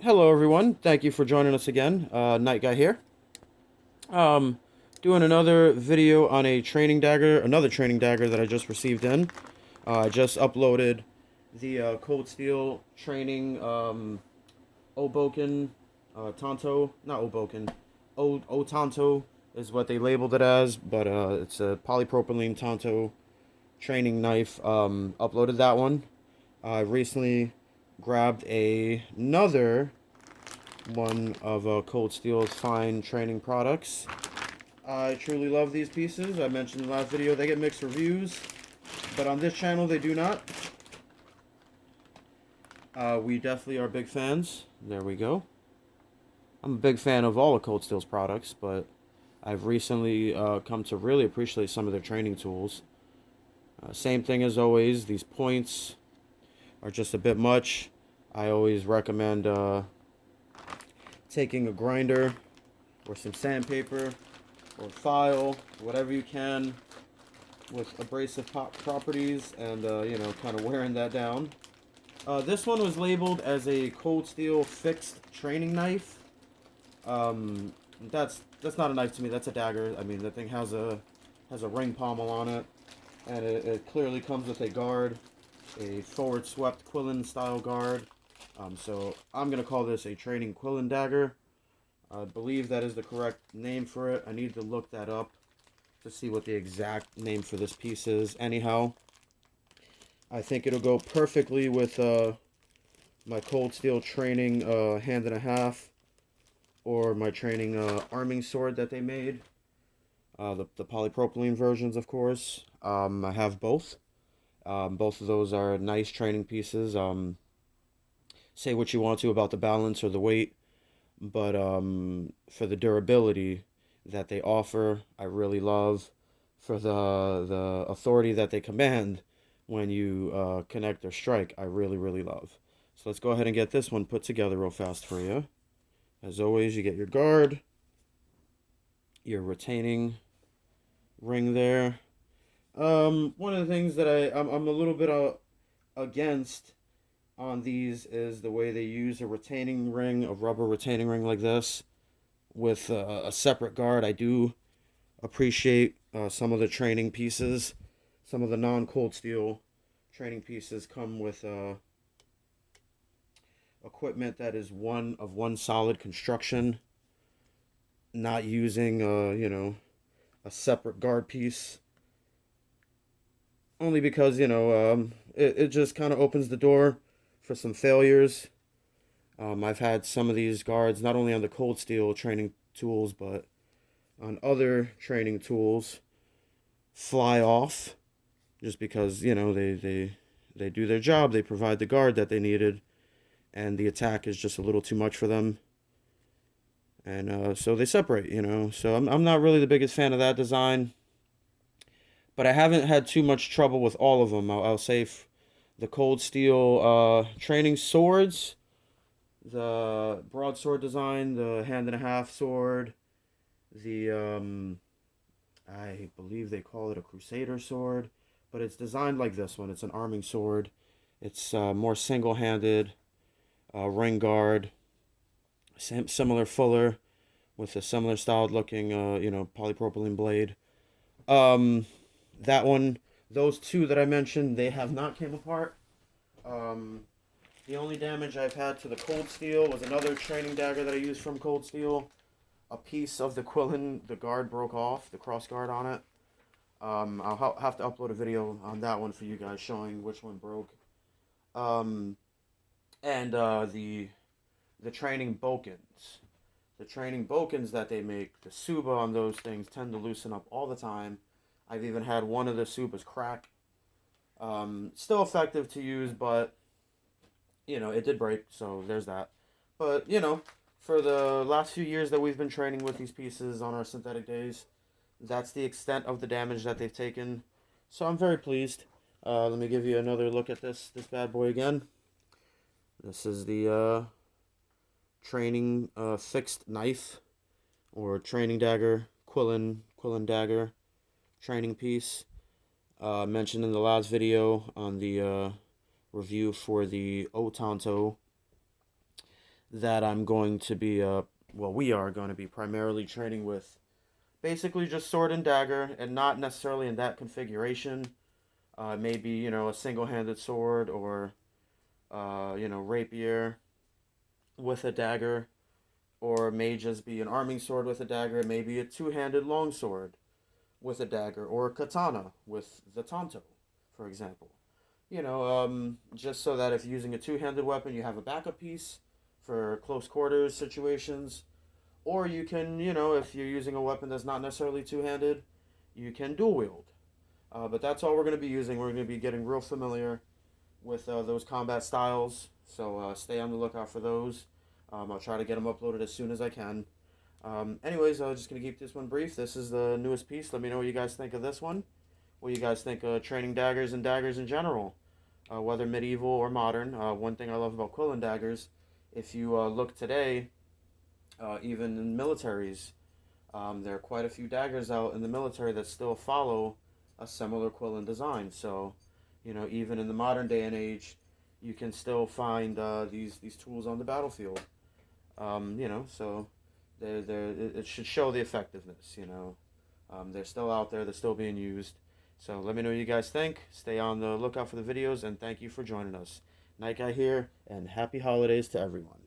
Hello, everyone. Thank you for joining us again. Night Guy here. Um, Doing another video on a training dagger, another training dagger that I just received in. I just uploaded the Cold Steel training Oboken Tonto, not Oboken, Otonto is what they labeled it as, but it's a polypropylene Tonto training knife. Uploaded that one. I recently grabbed another one of Cold Steel's fine training products. I truly love these pieces. I mentioned in the last video they get mixed reviews, but on this channel they do not. We definitely are big fans. There we go. I'm a big fan of all of Cold Steel's products, but I've recently come to really appreciate some of their training tools. Same thing as always, these points are just a bit much. I always recommend taking a grinder or some sandpaper or file, whatever you can, with abrasive properties, and kind of wearing that down. This one was labeled as a Cold Steel fixed training knife. Um, that's not a knife to me. That's a dagger. I mean, the thing has a ring pommel on it, and it clearly comes with a guard, a forward swept Quillon style guard. So I'm gonna call this a training Quillon dagger. I believe that is the correct name for it. I need to look that up to see what the exact name for this piece is. Anyhow, I think it'll go perfectly with my Cold Steel training hand and a half, or my training arming sword that they made. The polypropylene versions, of course. I have both. Both of those are nice training pieces. Say what you want to about the balance or the weight, but for the durability that they offer, I really love. For the authority that they command when you connect or strike, I really love. So let's go ahead and get this one put together real fast for you. As always, you get your guard, your retaining ring there. One of the things that I'm a little bit against on these is the way they use a retaining ring, a rubber retaining ring like this, with a separate guard. I do appreciate some of the training pieces. Some of the non-Cold Steel training pieces come with equipment that is one solid construction, not using a separate guard piece. Only because it just kind of opens the door for some failures. I've had some of these guards not only on the Cold Steel training tools, but on other training tools fly off, just because they do their job. They provide the guard that they needed, and the attack is just a little too much for them, and so they separate. So I'm not really the biggest fan of that design, but I haven't had too much trouble with all of them. I'll say the Cold Steel training swords, the broadsword design, the hand and a half sword, the I believe they call it a crusader sword, but it's designed like this one. It's an arming sword. It's more single-handed, ring guard, similar fuller, with a similar styled looking polypropylene blade. Um, that one, those two that I mentioned, they have not came apart. Um, the only damage I've had to the Cold Steel was another training dagger that I used from Cold Steel. A piece of the Quillon, the guard broke off, the cross guard on it. I'll have to upload a video on that one for you guys showing which one broke. Um, and the training bokens. The training bokens that they make, the Suba on those things tend to loosen up all the time. I've even had one of the Subas crack. Still effective to use, but it did break, so there's that. But for the last few years that we've been training with these pieces on our synthetic days, that's the extent of the damage that they've taken. So I'm very pleased. Let me give you another look at this bad boy again. This is the training fixed knife, or training dagger, Quillon dagger training piece. Mentioned in the last video on the review for the Otonto that I'm going to be, well, we are going to be primarily training with basically just sword and dagger, and not necessarily in that configuration. Maybe, a single-handed sword, or, rapier with a dagger, or it may just be an arming sword with a dagger, maybe a two-handed longsword with a dagger, or a katana with the tanto, for example. Just so that if you're using a two-handed weapon, you have a backup piece for close quarters situations. Or you can, if you're using a weapon that's not necessarily two-handed, you can dual wield. But that's all we're going to be using. We're going to be getting real familiar with those combat styles. So stay on the lookout for those. I'll try to get them uploaded as soon as I can. Anyways, I'm just going to keep this one brief. This is the newest piece. Let me know what you guys think of this one. What you guys think of training daggers and daggers in general, whether medieval or modern. One thing I love about Quillon daggers, if you look today, even in militaries, there are quite a few daggers out in the military that still follow a similar Quillon design. So, even in the modern day and age, you can still find these tools on the battlefield. So it should show the effectiveness. They're still out there. They're still being used. So let me know what you guys think. Stay on the lookout for the videos, and thank you for joining us. Night Guy here, and happy holidays to everyone.